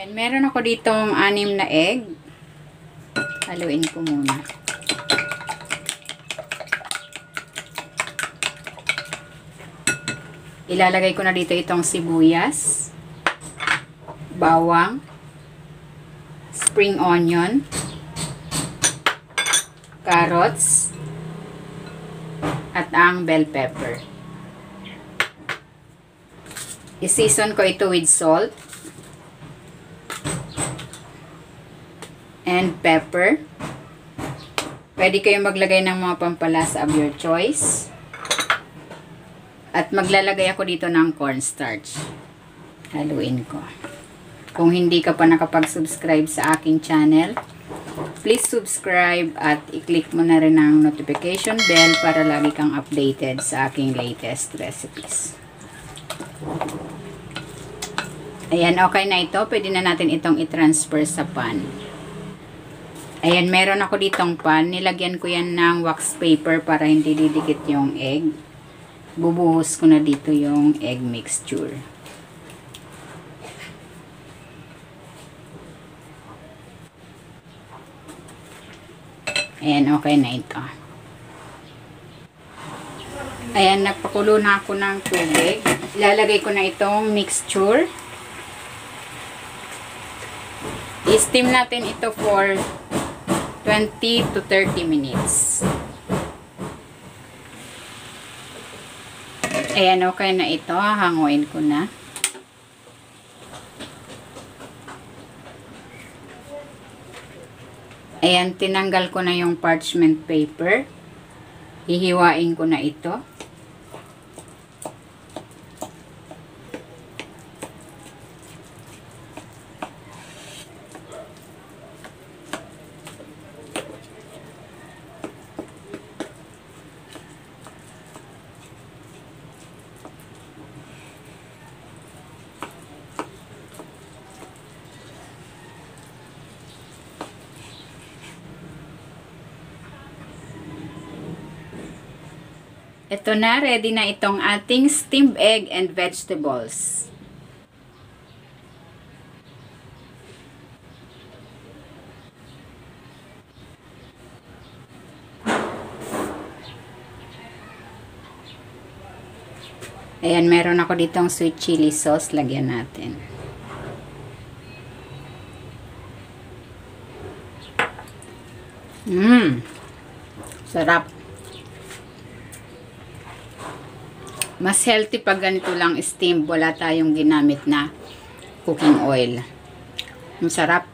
And meron ako ditong 6 na egg. Haluin ko muna. Ilalagay ko na dito itong sibuyas, bawang, spring onion, carrots, at ang bell pepper. I-season ko ito with salt and pepper. Pwede kayong maglagay ng mga pampalasa of your choice. At maglalagay ako dito ng cornstarch. Haluin ko. Kung hindi ka pa nakapag-subscribe sa aking channel, please subscribe at i-click mo na rin ang notification bell para lagi kang updated sa aking latest recipes. Ayan, okay na ito. Pwede na natin itong i-transfer sa pan. Ayan, meron ako ditong pan. Nilagyan ko yan ng wax paper para hindi didikit yung egg. Bubuhos ko na dito yung egg mixture. Ayan, okay na ito. Ayan, nagpakulo na ako ng tubig. Ilalagay ko na itong mixture. I-steam natin ito for 20 to 30 minutes. Ayan, okay na ito. Hanguin ko na. Ayan, tinanggal ko na yung parchment paper. Hihiwain ko na ito. Ito na, ready na itong ating steamed egg and vegetables. Ayan, meron ako ditong sweet chili sauce. Lagyan natin. Sarap. Mas healthy pag ganito lang steam. Wala tayong ginamit na cooking oil. Masarap.